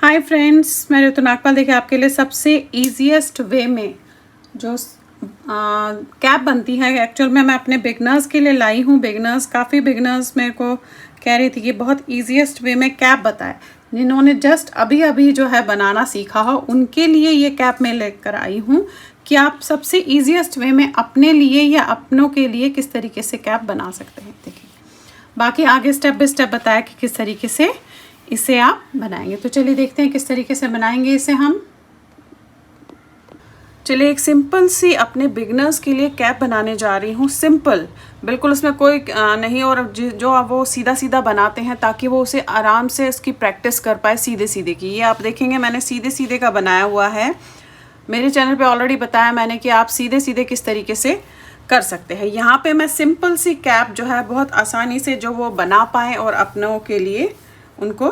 Hi friends, मैं ऋतु नागपाल देखिए आपके लिए सबसे ईजीएस्ट वे में जो कैप बनती है। एक्चुअल में मैं अपने बिगनर्स के लिए लाई हूँ। काफ़ी बिगनर्स मेरे को कह रही थी कि बहुत ईजीएस्ट वे में कैप बताए। जिन्होंने जस्ट अभी अभी जो है बनाना सीखा हो उनके लिए ये कैप मैं लेकर आई हूँ कि आप सबसे ईजीएस्ट वे में अपने लिए या अपनों के लिए किस तरीके से कैप बना सकते हैं। देखिए बाकी आगे स्टेप बाय स्टेप बताया कि किस तरीके से इसे आप बनाएंगे। तो चलिए देखते हैं किस तरीके से बनाएंगे इसे हम। चलिए एक सिंपल सी अपने बिगनर्स के लिए कैप बनाने जा रही हूँ। सिंपल बिल्कुल, उसमें कोई नहीं, और जो वो सीधा सीधा बनाते हैं ताकि वो उसे आराम से उसकी प्रैक्टिस कर पाए सीधे सीधे की। ये आप देखेंगे मैंने सीधे सीधे का बनाया हुआ है। मेरे चैनल पे ऑलरेडी बताया मैंने कि आप सीधे सीधे किस तरीके से कर सकते हैं। यहाँ पे मैं सिंपल सी कैप जो है बहुत आसानी से जो वो बना पाए और अपनों के लिए उनको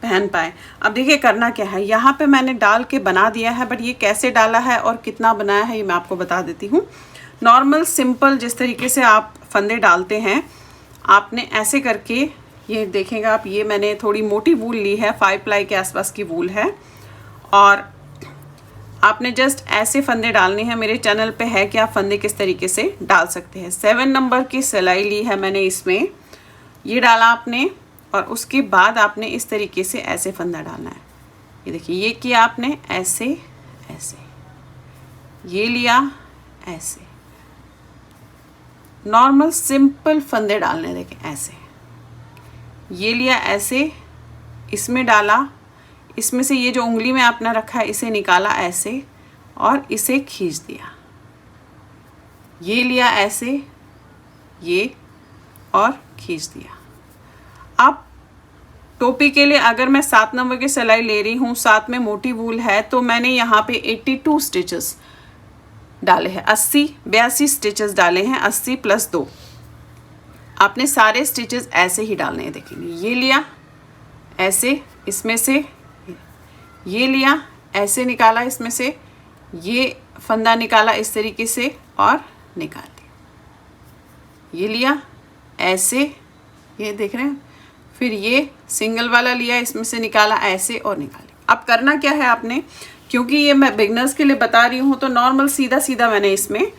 पहन पाए। अब देखिए करना क्या है, यहाँ पे मैंने डाल के बना दिया है, बट ये कैसे डाला है और कितना बनाया है ये मैं आपको बता देती हूँ। नॉर्मल सिंपल जिस तरीके से आप फंदे डालते हैं आपने ऐसे करके, ये देखेंगे आप, ये मैंने थोड़ी मोटी वूल ली है, 5 प्लाई के आसपास की वूल है, और आपने जस्ट ऐसे फंदे डालने हैं। मेरे चैनल पे है कि आप फंदे किस तरीके से डाल सकते हैं। 7 नंबर की सिलाई ली है मैंने, इसमें ये डाला आपने, और उसके बाद आपने इस तरीके से ऐसे फंदा डालना है। ये देखिए ये किया आपने ऐसे ऐसे, ये लिया ऐसे, नॉर्मल सिंपल फंदे डालने। देखिए ऐसे, ये लिया ऐसे, इसमें डाला, इसमें से ये जो उंगली में आपने रखा है इसे निकाला ऐसे और इसे खींच दिया, ये लिया ऐसे, ये और खींच दिया। अब टोपी के लिए अगर मैं 7 नंबर की सिलाई ले रही हूँ, साथ में मोटी वूल है, तो मैंने यहाँ पे 82 स्टिचेस डाले हैं, 82 स्टिचेस डाले हैं, 80 + 2। आपने सारे स्टिचेस ऐसे ही डालने हैं। देखेंगे ये लिया ऐसे, इसमें से ये लिया ऐसे, निकाला इसमें से, ये फंदा निकाला इस तरीके से और निकाल दिया, ये लिया ऐसे, ये देख रहे हैं, फिर ये सिंगल वाला लिया, इसमें से निकाला ऐसे और निकाली। अब करना क्या है आपने, क्योंकि ये मैं बिगनर्स के लिए बता रही हूँ तो नॉर्मल सीधा सीधा मैंने इसमें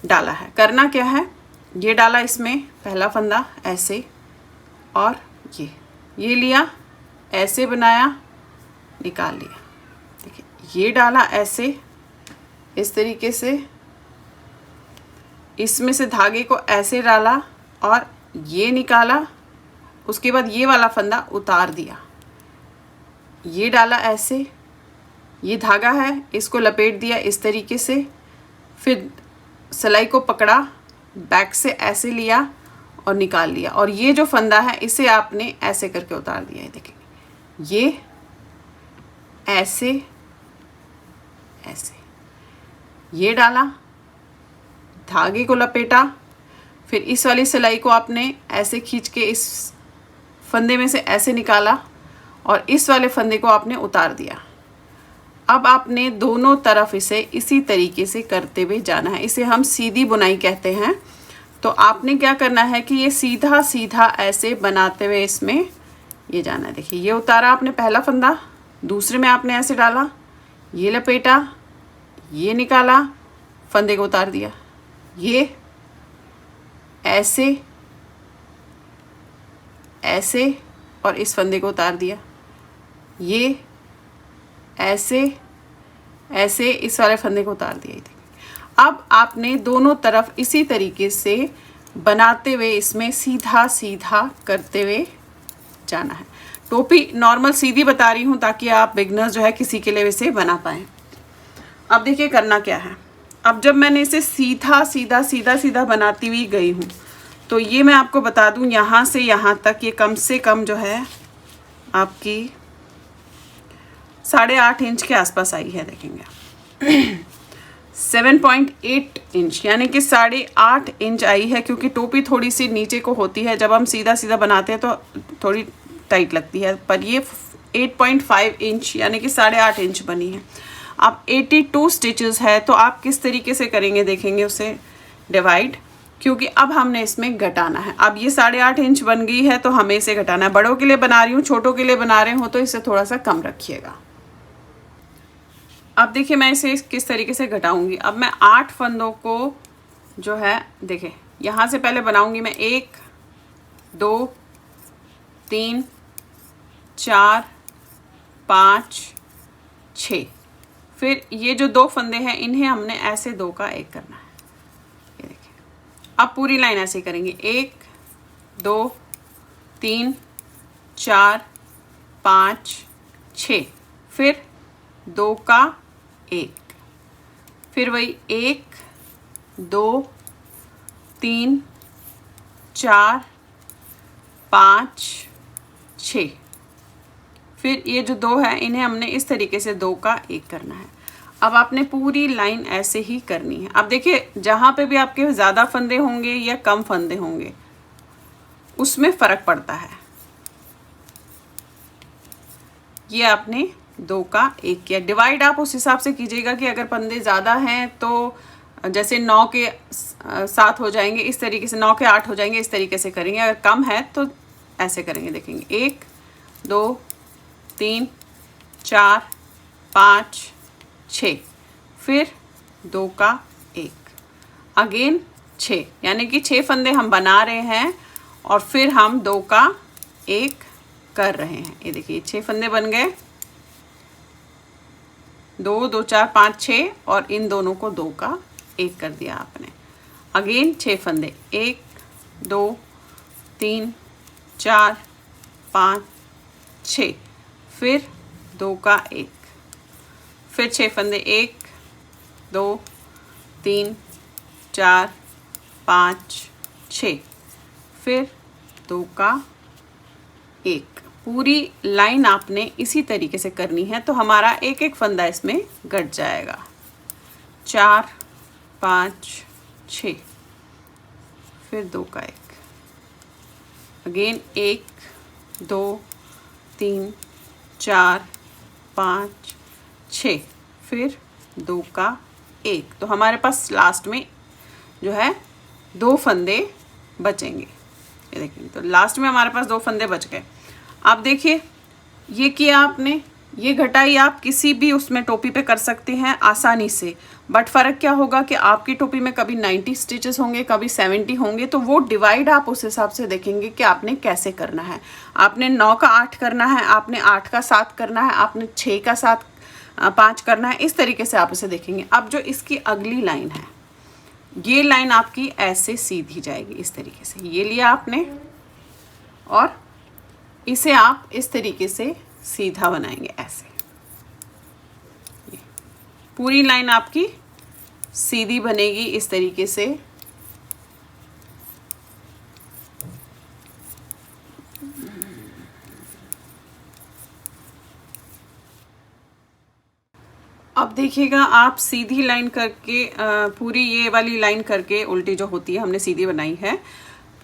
डाला है। करना क्या है, ये डाला इसमें पहला फंदा ऐसे, और ये लिया ऐसे, बनाया, निकाल लिया। देखिए ये डाला ऐसे इस तरीके से, इसमें से धागे को ऐसे डाला और ये निकाला, उसके बाद ये वाला फंदा उतार दिया, ये डाला ऐसे, ये धागा है इसको लपेट दिया इस तरीके से, फिर सिलाई को पकड़ा, बैक से ऐसे लिया और निकाल लिया, और ये जो फंदा है इसे आपने ऐसे करके उतार दिया है। देखेंगे ये ऐसे ऐसे, ये डाला, धागे को लपेटा, फिर इस वाली सिलाई को आपने ऐसे खींच के इस फंदे में से ऐसे निकाला और इस वाले फंदे को आपने उतार दिया। अब आपने दोनों तरफ इसे इसी तरीके से करते हुए जाना है। इसे हम सीधी बुनाई कहते हैं। तो आपने क्या करना है कि ये सीधा सीधा ऐसे बनाते हुए इसमें ये जाना है। देखिए ये उतारा आपने पहला फंदा, दूसरे में आपने ऐसे डाला, ये लपेटा, ये निकाला, फंदे को उतार दिया, ये ऐसे ऐसे और इस फंदे को उतार दिया, ये ऐसे ऐसे, इस वाले फंदे को उतार दिया। अब आपने दोनों तरफ इसी तरीके से बनाते हुए इसमें सीधा सीधा करते हुए जाना है। टोपी नॉर्मल सीधी बता रही हूँ ताकि आप बिगनर्स जो है किसी के लिए इसे बना पाएँ। अब देखिए करना क्या है, अब जब मैंने इसे सीधा सीधा सीधा सीधा बनाती हुई गई हूँ तो ये मैं आपको बता दूँ, यहाँ से यहाँ तक ये कम से कम जो है आपकी 8.5 इंच के आसपास आई है। देखेंगे 7.8 इंच यानी कि 8.5 इंच आई है, क्योंकि टोपी थोड़ी सी नीचे को होती है, जब हम सीधा सीधा बनाते हैं तो थोड़ी टाइट लगती है, पर ये 8.5 इंच यानी कि 8.5 इंच बनी है। अब 82 स्टिचेस है, तो आप किस तरीके से करेंगे देखेंगे उसे डिवाइड, क्योंकि अब हमने इसमें घटाना है। अब ये 8.5 इंच बन गई है तो हमें इसे घटाना है। बड़ों के लिए बना रही हूँ, छोटों के लिए बना रहे हो तो इसे थोड़ा सा कम रखिएगा। अब देखिए मैं इसे किस तरीके से घटाऊंगी। अब मैं 8 फंदों को जो है देखिए यहाँ से पहले बनाऊंगी मैं 1 2 3 4 5 6। फिर ये जो 2 फंदे हैं इन्हें हमने ऐसे 2 का 1 करना है। ये देखिए अब पूरी लाइन ऐसे ही करेंगे 1 2 3 4 5 6। फिर 2 का 1, फिर वही 1 2 3 4 5 6। फिर ये जो 2 है इन्हें हमने इस तरीके से 2 का 1 करना है। अब आपने पूरी लाइन ऐसे ही करनी है। अब देखिए जहाँ पे भी आपके ज़्यादा फंदे होंगे या कम फंदे होंगे उसमें फ़र्क पड़ता है। ये आपने 2 का 1 किया। डिवाइड आप उस हिसाब से कीजिएगा कि अगर फंदे ज़्यादा हैं तो जैसे 9 के 7 हो जाएंगे, इस तरीके से 9 के 8 हो जाएंगे, इस तरीके से करेंगे। अगर कम है तो ऐसे करेंगे। देखेंगे 1 2 3 4 5 6। फिर 2 का 1, अगेन 6, यानी कि 6 फंदे हम बना रहे हैं और फिर हम 2 का 1 कर रहे हैं। ये देखिए 6 फंदे बन गए, 2 2 4 5 6 और इन दोनों को 2 का 1 कर दिया आपने। अगेन 6 फंदे 1 2 3 4 5 6। फिर 2 का 1, फिर 6 फंदे 1 2 3 4 5 6। फिर 2 का 1। पूरी लाइन आपने इसी तरीके से करनी है तो हमारा एक एक फंदा इसमें घट जाएगा। 4 5 6। फिर 2 का 1, अगेन 1 2 3 4 5 6। फिर 2 का 1। तो हमारे पास लास्ट में जो है 2 फंदे बचेंगे। ये देखिए तो लास्ट में हमारे पास 2 फंदे बच गए। आप देखिए ये किया आपने, ये घटाई आप किसी भी उसमें टोपी पे कर सकते हैं आसानी से। बट फ़र्क क्या होगा कि आपकी टोपी में कभी 90 स्टिचेस होंगे, कभी 70 होंगे, तो वो डिवाइड आप उस हिसाब से देखेंगे कि आपने कैसे करना है। आपने 9 का 8 करना है, आपने 8 का 7 करना है, आपने 6 का 7 5 करना है। इस तरीके से आप इसे देखेंगे। अब जो इसकी अगली लाइन है, ये लाइन आपकी ऐसे सीधी जाएगी इस तरीके से। ये लिया आपने और इसे आप इस तरीके से सीधा बनाएंगे ऐसे। पूरी लाइन आपकी सीधी बनेगी इस तरीके से। अब देखिएगा आप सीधी लाइन करके पूरी ये वाली लाइन करके, उल्टी जो होती है हमने सीधी बनाई है,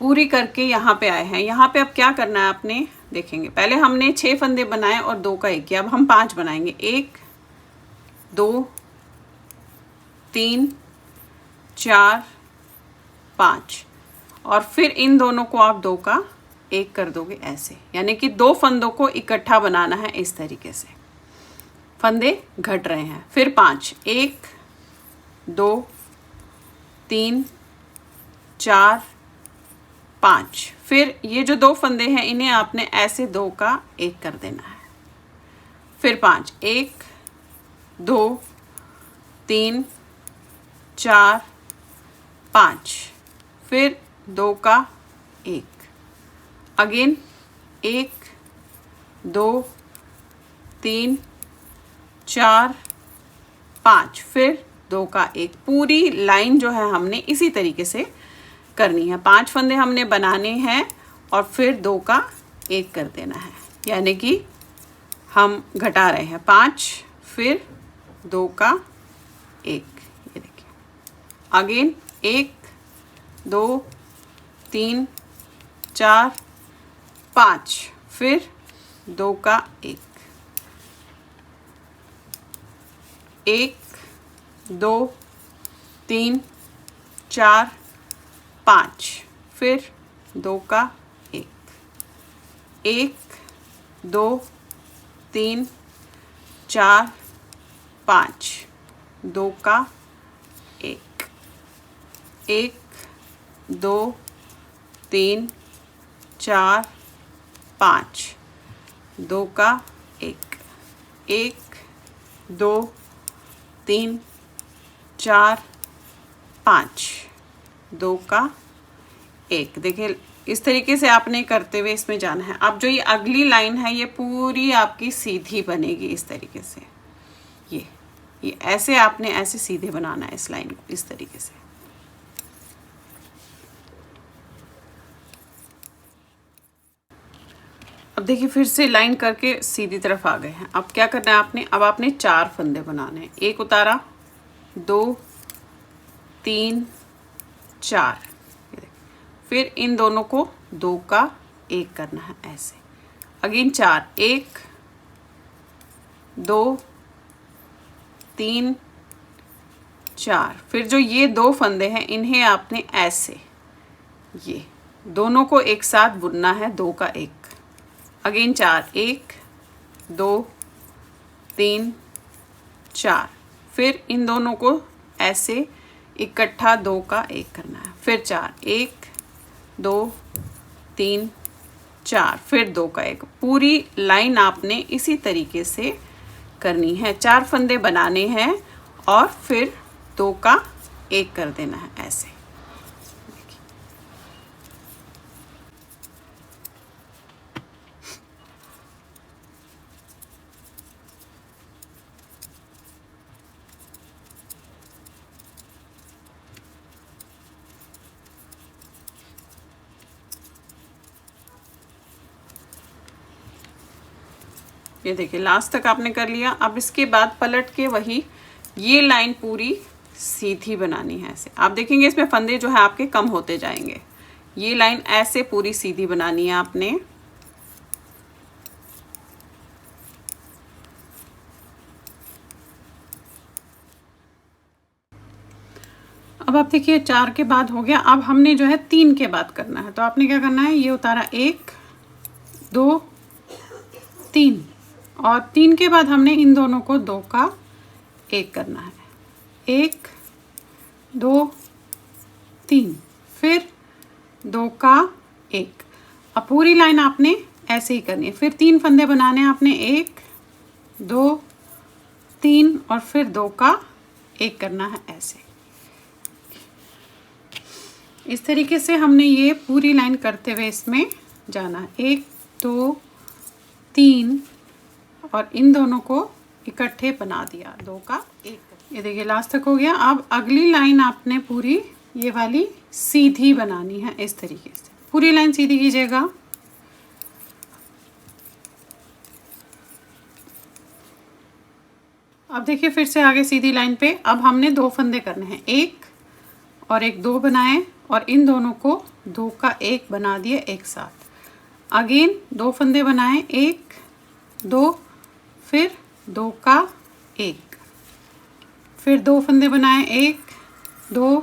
पूरी करके यहाँ पे आए हैं। यहाँ पे अब क्या करना है आपने देखेंगे, पहले हमने 6 फंदे बनाए और 2 का 1 किया। अब हम 5 बनाएंगे, 1 2 3 4 5 और फिर इन दोनों को आप 2 का 1 कर दोगे ऐसे। यानी कि 2 फंदों को इकट्ठा बनाना है इस तरीके से। फंदे घट रहे हैं। फिर 5 1 2 3 4 5। फिर ये जो 2 फंदे हैं इन्हें आपने ऐसे 2 का 1 कर देना है। फिर 5 1 2 3 4 5। फिर 2 का 1, अगेन 1 2 3 4 5। फिर 2 का 1। पूरी लाइन जो है हमने इसी तरीके से करनी है। 5 फंदे हमने बनाने हैं और फिर 2 का 1 कर देना है। यानी कि हम घटा रहे हैं 5 फिर 2 का 1। ये देखिए अगेन 1 2 3 4 5। फिर 2 का 1 1 2 3 4 5, फिर 2 का 1, 1 2 3 4 5, 2 का 1, 1 2 3 4 5, 2 का 1, 1 2 3 4 5, 2 का 1। देखिए इस तरीके से आपने करते हुए इसमें जाना है। अब जो ये अगली लाइन है ये पूरी आपकी सीधी बनेगी इस तरीके से। ये ऐसे आपने ऐसे सीधे बनाना है इस लाइन को, इस तरीके से। अब देखिए फिर से लाइन करके सीधी तरफ आ गए हैं। अब क्या करना है आपने, अब आपने 4 फंदे बनाने हैं। 1 उतारा, 2 3 4, फिर इन दोनों को 2 का 1 करना है ऐसे। अगेन 4, 1 2 3 4, फिर जो ये 2 फंदे हैं इन्हें आपने ऐसे ये दोनों को एक साथ बुनना है 2 का 1। अगेन 4, 1 2 3 4, फिर इन दोनों को ऐसे इकट्ठा 2 का 1 करना है। फिर 4, 1 2 3 4, फिर 2 का 1। पूरी लाइन आपने इसी तरीके से करनी है। 4 फंदे बनाने हैं और फिर 2 का 1 कर देना है ऐसे। ये देखिए लास्ट तक आपने कर लिया। अब इसके बाद पलट के वही ये लाइन पूरी सीधी बनानी है ऐसे। आप देखेंगे इसमें फंदे जो है आपके कम होते जाएंगे। ये लाइन ऐसे पूरी सीधी बनानी है आपने। अब आप देखिए 4 के बाद हो गया। अब हमने जो है 3 के बाद करना है। तो आपने क्या करना है, ये उतारा 1 2 3 और 3 के बाद हमने इन दोनों को 2 का 1 करना है। 1 2 3, फिर 2 का 1। अब पूरी लाइन आपने ऐसे ही करनी है। फिर 3 फंदे बनाने हैं आपने, 1 2 3 और फिर 2 का 1 करना है ऐसे। इस तरीके से हमने ये पूरी लाइन करते हुए इसमें जाना है। 1 2 3 और इन दोनों को इकट्ठे बना दिया 2 का 1। ये देखिए लास्ट तक हो गया। अब अगली लाइन आपने पूरी ये वाली सीधी बनानी है इस तरीके से। पूरी लाइन सीधी कीजिएगा। अब देखिए फिर से आगे सीधी लाइन पे अब हमने 2 फंदे करने हैं। 1 और 1 2 बनाए और इन दोनों को 2 का 1 बना दिए एक साथ। अगेन 2 फंदे बनाए, 1 2 फिर 2 का 1, फिर 2 फंदे बनाए, 1 2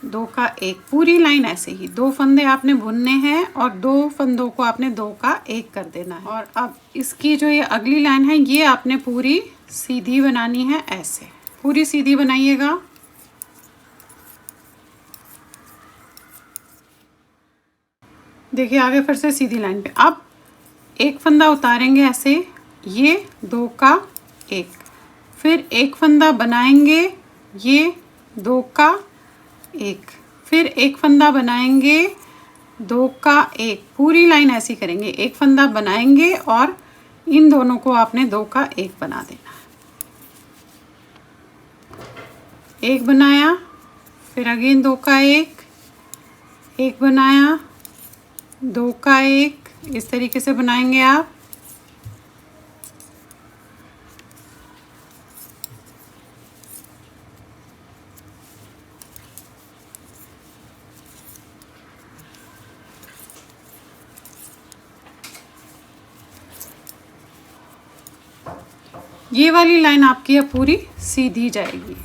2 का 1। पूरी लाइन ऐसे ही 2 फंदे आपने बुनने हैं और 2 फंदों को आपने 2 का 1 कर देना है। और अब इसकी जो ये अगली लाइन है ये आपने पूरी सीधी बनानी है ऐसे। पूरी सीधी बनाइएगा। देखिए आगे फिर से सीधी लाइन पे अब 1 फंदा उतारेंगे ऐसे, ये 2 का 1, फिर 1 फंदा बनाएंगे, ये 2 का 1, फिर 1 फंदा बनाएंगे, 2 का 1। पूरी लाइन ऐसी करेंगे। 1 फंदा बनाएंगे और इन दोनों को आपने 2 का 1 बना देना है। 1 बनाया, फिर अगेन 2 का 1, 1 बनाया, 2 का 1, इस तरीके से बनाएंगे आप। ये वाली लाइन आपकी है पूरी सीधी जाएगी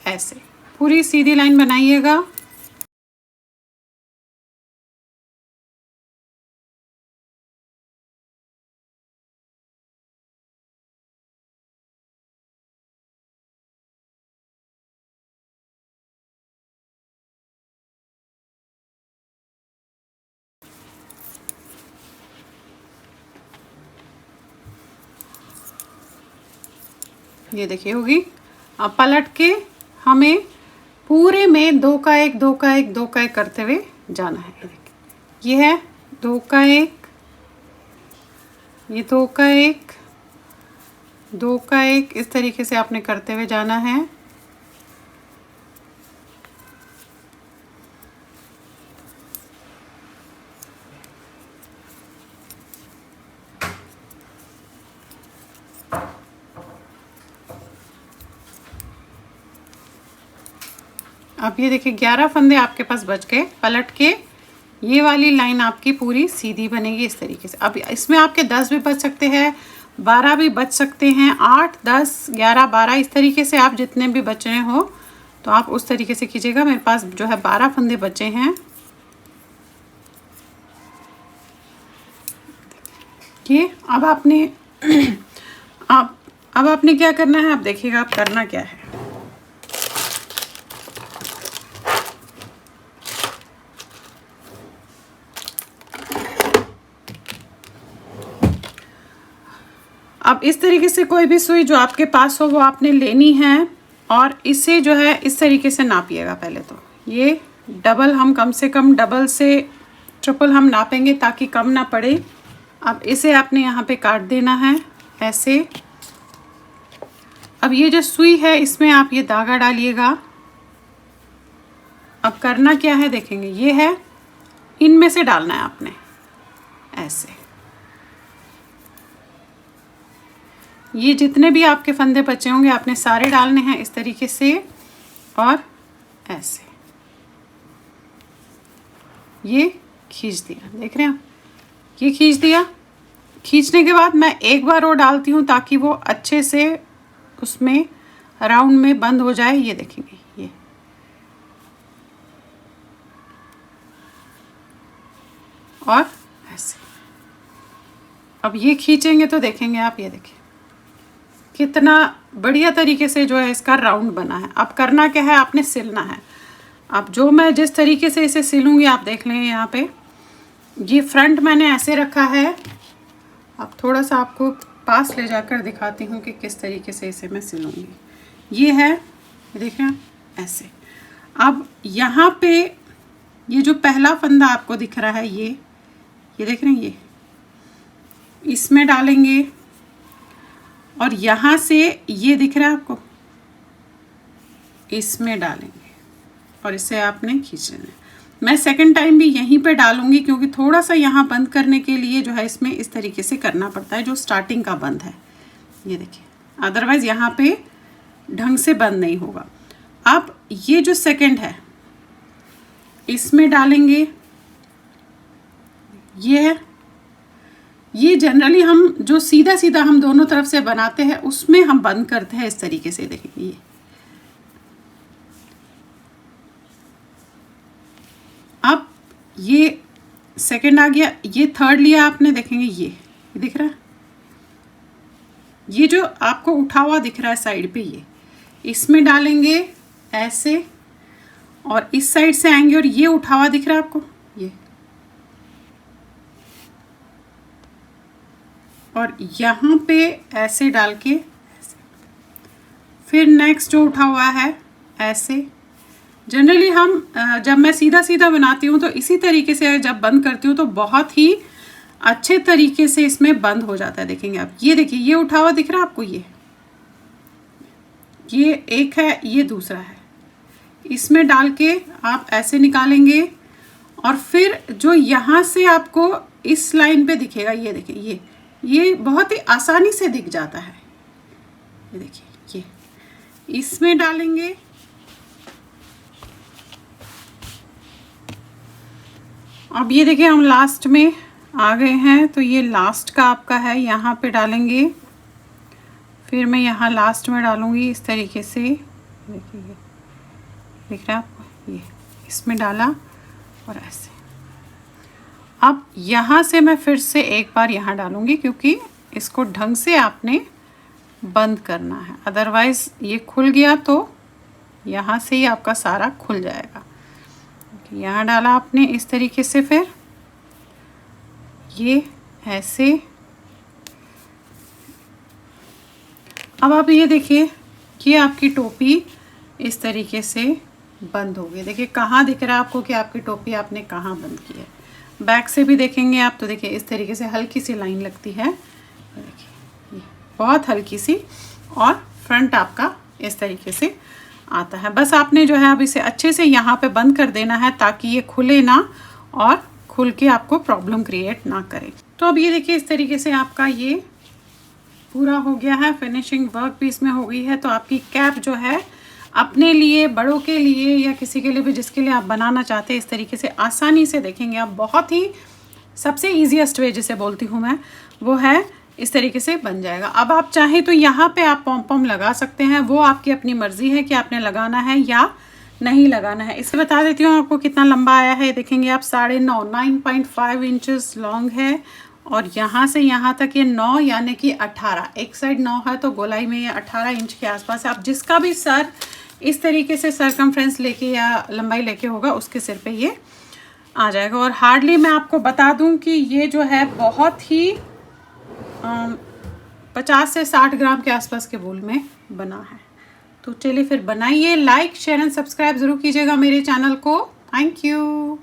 ऐसे। पूरी सीधी लाइन बनाइएगा। ये देखिए होगी। अब पलट के हमें पूरे में 2 का 1 2 का 1 2 का 1 करते हुए जाना है। ये देखिए ये है 2 का 1, ये 2 का 1 2 का 1, इस तरीके से आपने करते हुए जाना है। अब ये देखिए 11 फंदे आपके पास बच गए। पलट के ये वाली लाइन आपकी पूरी सीधी बनेगी इस तरीके से। अब इसमें आपके 10 भी बच सकते हैं, 12 भी बच सकते हैं, 8 10 11 12 इस तरीके से आप जितने भी बच रहे हो तो आप उस तरीके से कीजिएगा। मेरे पास जो है 12 फंदे बचे हैं। ये अब आपने अब आपने क्या करना है, आप देखिएगा आप करना क्या है। अब इस तरीके से कोई भी सुई जो आपके पास हो वो आपने लेनी है और इसे जो है इस तरीके से नापिएगा। पहले तो ये डबल, हम कम से कम डबल से ट्रिपल हम नापेंगे ताकि कम ना पड़े। अब इसे आपने यहाँ पे काट देना है ऐसे। अब ये जो सुई है इसमें आप ये धागा डालिएगा। अब करना क्या है देखेंगे, ये है, इनमें से डालना है आपने ऐसे। ये जितने भी आपके फंदे बचे होंगे आपने सारे डालने हैं इस तरीके से और ऐसे। ये खींच दिया, देख रहे हैं आप, ये खींच दिया। खींचने के बाद मैं एक बार और डालती हूँ ताकि वो अच्छे से उसमें राउंड में बंद हो जाए। ये देखेंगे ये, और ऐसे। अब ये खींचेंगे तो देखेंगे आप, ये देखिए कितना बढ़िया तरीके से जो है इसका राउंड बना है। अब करना क्या है, आपने सिलना है। अब जो मैं जिस तरीके से इसे सिलूंगी आप देख लेंगे यहाँ पे, ये फ्रंट मैंने ऐसे रखा है। अब थोड़ा सा आपको पास ले जाकर दिखाती हूँ कि किस तरीके से इसे मैं सिलूंगी। ये है, ये देख रहे हैं ऐसे। अब यहाँ पे ये जो पहला फंदा आपको दिख रहा है ये देख रहे हैं, ये इसमें डालेंगे और यहाँ से ये दिख रहा है आपको, इसमें डालेंगे और इसे आपने खींच लेना है। मैं सेकंड टाइम भी यहीं पे डालूंगी क्योंकि थोड़ा सा यहाँ बंद करने के लिए जो है इसमें इस तरीके से करना पड़ता है जो स्टार्टिंग का बंद है। ये देखिए, अदरवाइज यहाँ पे ढंग से बंद नहीं होगा। अब ये जो सेकंड है इसमें डालेंगे, ये है, ये जनरली हम जो सीधा सीधा हम दोनों तरफ से बनाते हैं उसमें हम बंद करते हैं इस तरीके से। देखिए ये, अब ये सेकंड आ गया, ये थर्ड लिया आपने, देखेंगे ये दिख रहा है, ये जो आपको उठा हुआ दिख रहा है साइड पे, ये इसमें डालेंगे ऐसे और इस साइड से आएंगे और ये उठा हुआ दिख रहा है आपको, ये, और यहाँ पे ऐसे डाल के ऐसे। फिर नेक्स्ट जो उठा हुआ है ऐसे। जनरली हम जब मैं सीधा सीधा बनाती हूँ तो इसी तरीके से जब बंद करती हूँ तो बहुत ही अच्छे तरीके से इसमें बंद हो जाता है। देखेंगे आप, ये देखिए ये उठा हुआ दिख रहा है आपको, ये एक है, ये दूसरा है, इसमें डाल के आप ऐसे निकालेंगे और फिर जो यहाँ से आपको इस लाइन पे दिखेगा, ये देखिए ये बहुत ही आसानी से दिख जाता है। ये देखिए ये इसमें डालेंगे अब ये देखिए हम लास्ट में आ गए हैं, तो ये लास्ट का आपका है, यहाँ पे डालेंगे। फिर मैं यहाँ लास्ट में डालूँगी इस तरीके से। देखिए दिख रहा है आपको, ये इसमें डाला और ऐसे। अब यहाँ से मैं फिर से एक बार यहाँ डालूँगी क्योंकि इसको ढंग से आपने बंद करना है, अदरवाइज़ ये खुल गया तो यहाँ से ही आपका सारा खुल जाएगा। यहाँ डाला आपने इस तरीके से, फिर ये ऐसे। अब आप ये देखिए, ये आपकी टोपी इस तरीके से बंद हो गई। देखिए कहाँ दिख रहा है आपको कि आपकी टोपी आपने कहाँ बंद की है। बैक से भी देखेंगे आप तो देखिए इस तरीके से हल्की सी लाइन लगती है, देखिए बहुत हल्की सी, और फ्रंट आपका इस तरीके से आता है। बस आपने जो है अब इसे अच्छे से यहाँ पे बंद कर देना है ताकि ये खुले ना और खुल के आपको प्रॉब्लम क्रिएट ना करे। तो अब ये देखिए इस तरीके से आपका ये पूरा हो गया है, फिनिशिंग वर्क भी इसमें हो गई है। तो आपकी कैप जो है अपने लिए, बड़ों के लिए या किसी के लिए भी जिसके लिए आप बनाना चाहते हैं, इस तरीके से आसानी से देखेंगे आप, बहुत ही सबसे ईजीएस्ट वे जिसे बोलती हूँ मैं, वो है इस तरीके से बन जाएगा। अब आप चाहें तो यहाँ पे आप पॉम पॉम लगा सकते हैं, वो आपकी अपनी मर्जी है कि आपने लगाना है या नहीं लगाना है। इसे बता देती हूँ आपको कितना लंबा आया है। देखेंगे आप 9.5 इंचेस लॉन्ग है, और यहाँ से यहाँ तक ये 9 यानी कि 18, एक साइड 9 है तो गोलाई में ये 18 इंच के आसपास है। आप जिसका भी सर इस तरीके से सरकमफ्रेंस लेके या लंबाई लेके होगा उसके सिर पे ये आ जाएगा। और हार्डली मैं आपको बता दूं कि ये जो है बहुत ही 50 से 60 ग्राम के आसपास के वूल में बना है। तो चलिए फिर बनाइए। लाइक शेयर एंड सब्सक्राइब ज़रूर कीजिएगा मेरे चैनल को। Thank you.